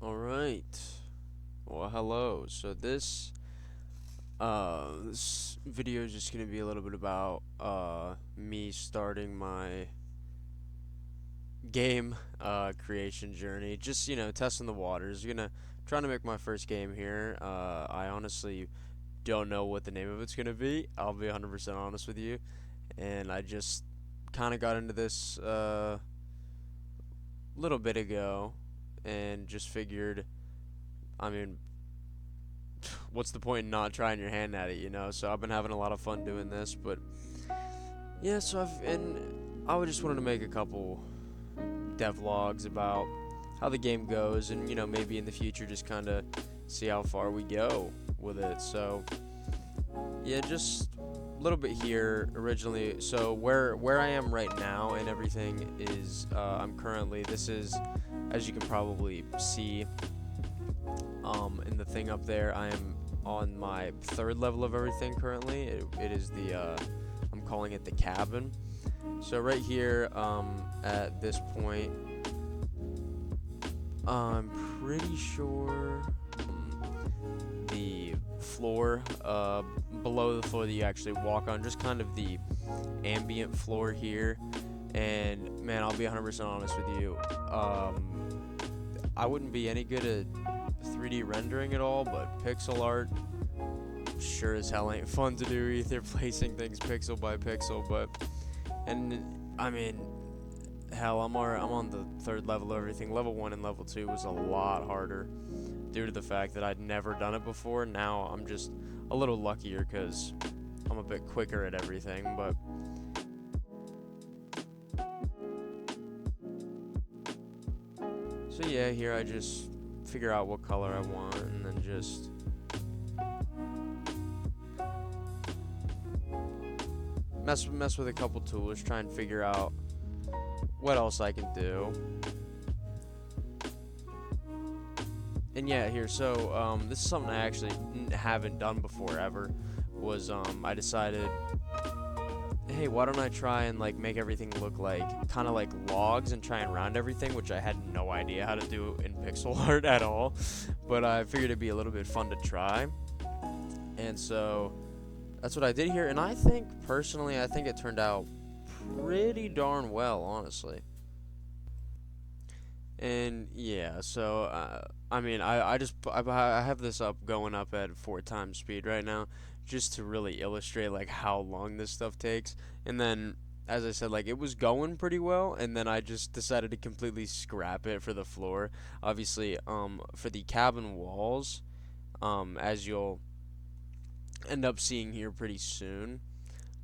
Alright. Well, hello. So this video is just gonna be a little bit about me starting my game creation journey. Just, testing the waters. Trying to make my first game here. I honestly don't know what the name of it's gonna be. I'll be 100% honest with you. And I just kind of got into this little bit ago and just figured, I mean, what's the point in not trying your hand at it? So I've been having a lot of fun doing this, but yeah, I would just wanted to make a couple devlogs about how the game goes, and maybe in the future just kind of see how far we go with it. So yeah, just a little bit here originally. So where I am right now and everything is this is, as you can probably see in the thing up there, I am on my third level of everything currently. It is I'm calling it the cabin. So right here, at this point, I'm pretty sure the floor below the floor that you actually walk on, just kind of the ambient floor here. And man, I'll be 100% honest with you, I wouldn't be any good at 3D rendering at all, but pixel art sure as hell ain't fun to do either, placing things pixel by pixel. And I mean, hell, I'm on the third level of everything. Level 1 and level 2 was a lot harder due to the fact that I'd never done it before. Now I'm just a little luckier because I'm a bit quicker at everything. But so yeah, here I just figure out what color I want and then just mess with a couple tools, try and figure out what else I can do. And yeah, here, so this is something I actually haven't done before ever. Was I decided, hey, why don't I try and make everything look like kind of like logs and try and round everything, which I had no idea how to do in pixel art at all, but I figured it'd be a little bit fun to try. And so that's what I did here, and I think personally it turned out pretty darn well, honestly. And yeah, so I mean, I have this going up at 4 times speed right now, just to really illustrate how long this stuff takes. And then, as I said, it was going pretty well, and then I just decided to completely scrap it for the floor. Obviously, for the cabin walls, as you'll end up seeing here pretty soon,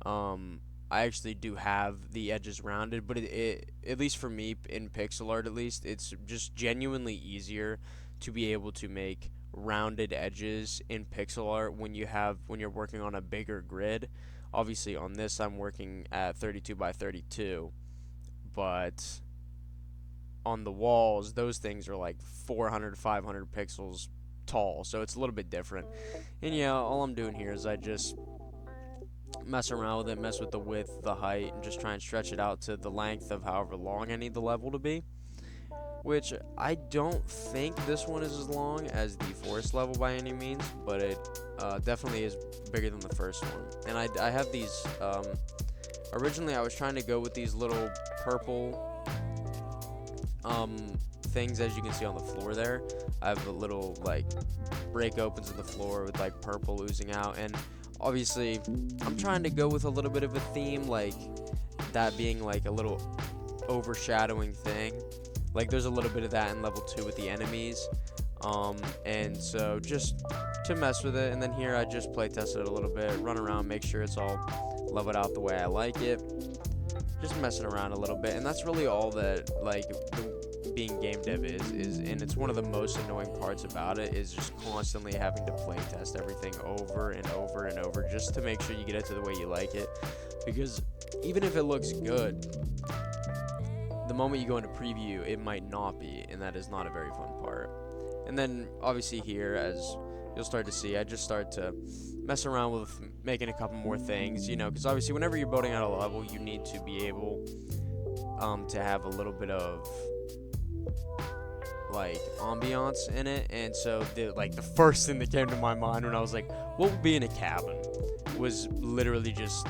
I actually do have the edges rounded, but it at least for me in pixel art, at least, it's just genuinely easier to be able to make rounded edges in pixel art when you're working on a bigger grid. Obviously on this I'm working at 32 by 32, but on the walls those things are 400 500 pixels tall, so it's a little bit different. And yeah, all I'm doing here is I just mess around with it, mess with the width, the height, and just try and stretch it out to the length of however long I need the level to be. Which I don't think this one is as long as the forest level by any means, but it definitely is bigger than the first one. And I have these, originally I was trying to go with these little purple things, as you can see on the floor there. I have a little break opens in the floor with purple oozing out, and obviously I'm trying to go with a little bit of a theme, that being a little overshadowing thing. There's a little bit of that in level 2 with the enemies, and so just to mess with it. And then here I just play test it a little bit, run around, make sure it's all leveled out the way I like it, just messing around a little bit. And that's really all that being game dev is, and it's one of the most annoying parts about it, is just constantly having to play test everything over and over and over just to make sure you get it to the way you like it. Because even if it looks good, the moment you go into preview, it might not be, and that is not a very fun part. And then obviously here, as you'll start to see, I just start to mess around with making a couple more things, because obviously whenever you're building out a level, you need to be able to have a little bit of like ambiance in it. And so the first thing that came to my mind when I was like, what would be in a cabin, was literally just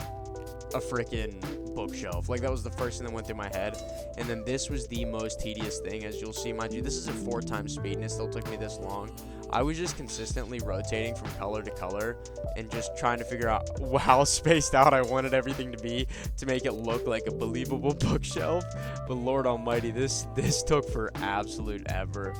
a freaking bookshelf. Like, that was the first thing that went through my head. And then this was the most tedious thing, as you'll see. Mind you, this is a 4x speed and it still took me this long. I was just consistently rotating from color to color and just trying to figure out how spaced out I wanted everything to be to make it look like a believable bookshelf. But Lord almighty, this took for absolute ever.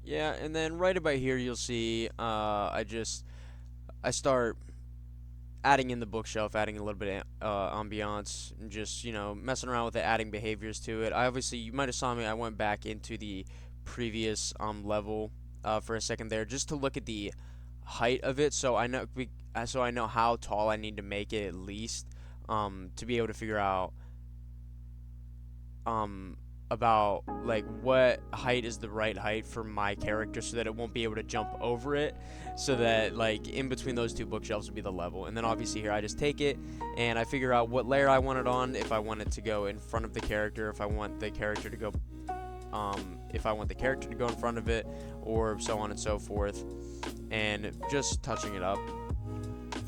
Yeah, and then right about here you'll see I start adding in the bookshelf, adding a little bit of ambiance, and just, messing around with it, adding behaviors to it. I obviously, you might have saw me, I went back into the previous level for a second there, just to look at the height of it, so I know how tall I need to make it at least, to be able to figure out um about like what height is the right height for my character, so that it won't be able to jump over it, so that like in between those two bookshelves would be the level. And then obviously here I just take it and I figure out what layer I want it on, if I want it to go in front of the character, if I want the character to go in front of it, or so on and so forth, and just touching it up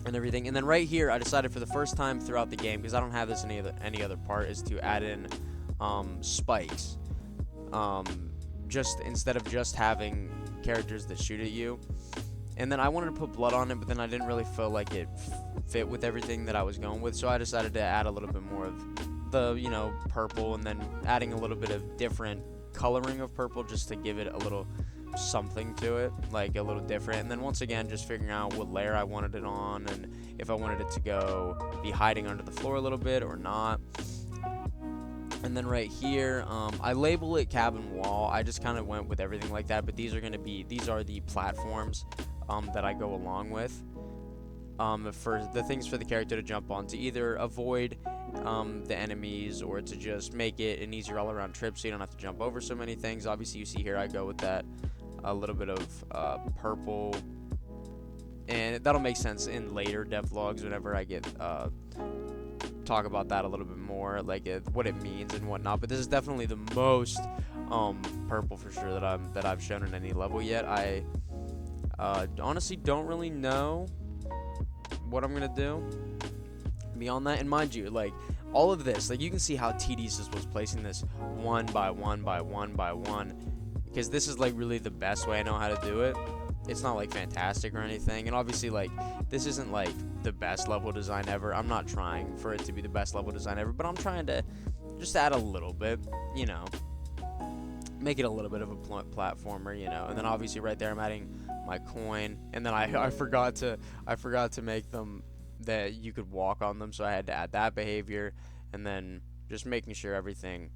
and everything. And then right here I decided for the first time throughout the game, because I don't have this in any other part, is to add in spikes, just instead of just having characters that shoot at you. And then I wanted to put blood on it, but then I didn't really feel like it fit with everything that I was going with, so I decided to add a little bit more of the purple, and then adding a little bit of different coloring of purple, just to give it a little something to it, like a little different. And then once again, just figuring out what layer I wanted it on, and if I wanted it to be hiding under the floor a little bit or not. And then right here, I label it cabin wall. I just kind of went with everything like that, but these are the platforms that I go along with, for the things for the character to jump on, to either avoid the enemies, or to just make it an easier all-around trip so you don't have to jump over so many things. Obviously you see here I go with that a little bit of purple, and that'll make sense in later devlogs whenever I get talk about that a little bit more, like what it means and whatnot. But this is definitely the most purple for sure that I've shown in any level yet. I honestly don't really know what I'm gonna do beyond that. And mind you, like, all of this, like, you can see how tedious this was, placing this one by one by one by one, because this is like really the best way I know how to do it. It's not like fantastic or anything, and obviously like this isn't like the best level design ever. I'm not trying for it to be the best level design ever, but I'm trying to just add a little bit, make it a little bit of a platformer, And then obviously right there I'm adding my coin, and then I forgot to make them that you could walk on them, so I had to add that behavior. And then just making sure everything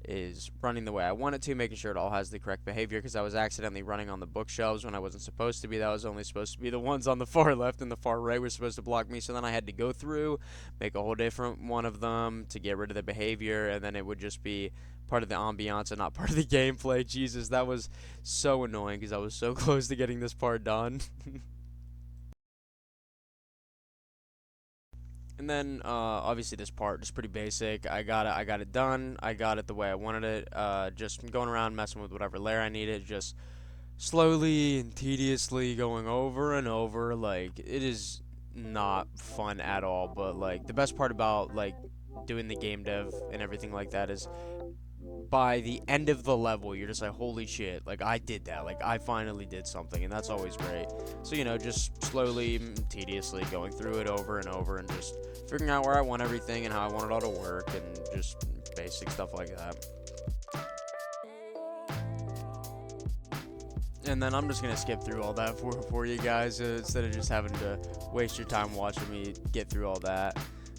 is running the way I want it to, making sure it all has the correct behavior, because I was accidentally running on the bookshelves when I wasn't supposed to be. That was only supposed to be the ones on the far left, and the far right were supposed to block me. So then I had to go through, make a whole different one of them to get rid of the behavior, and then it would just be part of the ambiance and not part of the gameplay. Jesus, that was so annoying, because I was so close to getting this part done. And then obviously this part is pretty basic. I got it done. I got it the way I wanted it. Just going around messing with whatever layer I needed, just slowly and tediously going over and over. Like, it is not fun at all, but like the best part about like doing the game dev and everything like that is by the end of the level, you're just like, holy shit, like, I did that, like, I finally did something, and that's always great. So, just slowly, tediously going through it over and over, and just figuring out where I want everything and how I want it all to work, and just basic stuff like that. And then I'm just going to skip through all that for you guys, instead of just having to waste your time watching me get through all that.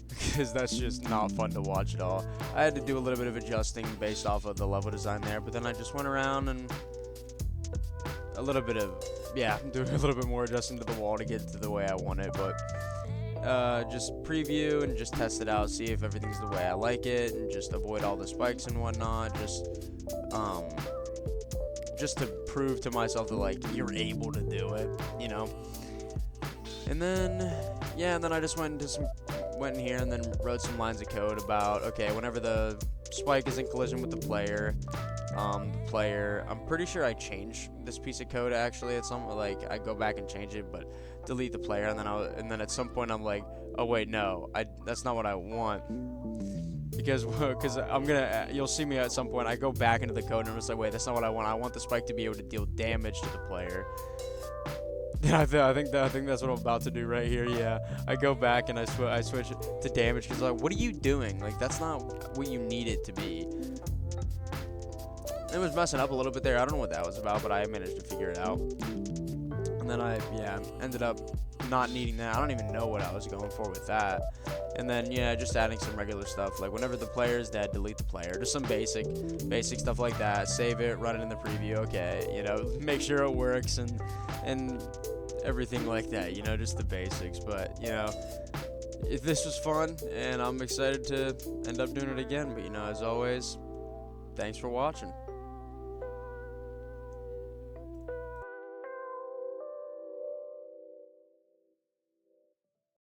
Because that's just not fun to watch at all. I had to do a little bit of adjusting based off of the level design there, but then I just went around and a little bit of yeah, I'm doing a little bit more adjusting to the wall to get it to the way I want it, but just preview and just test it out, see if everything's the way I like it, and just avoid all the spikes and whatnot. Um, just to prove to myself that like you're able to do it, you know. And then yeah, and then I just went in here and then wrote some lines of code about okay, whenever the spike is in collision with the player, I'm pretty sure I changed this piece of code actually at some like I go back and change it, but delete the player, and then at some point I'm like, oh wait, no, that's not what I want. Because you'll see me at some point, I go back into the code and I'm just like, wait, that's not what I want. I want the spike to be able to deal damage to the player. I think that's what I'm about to do right here. Yeah, I go back and I switch it to damage because like, what are you doing? Like that's not what you need it to be. It was messing up a little bit there. I don't know what that was about, but I managed to figure it out. And then I ended up not needing that. I don't even know what I was going for with that. And then yeah, just adding some regular stuff like whenever the player is dead, delete the player. Just some basic stuff like that. Save it, run it in the preview. Okay, you know, make sure it works and everything like that. You know, just the basics. But you know, this was fun, and I'm excited to end up doing it again. But you know, as always, thanks for watching.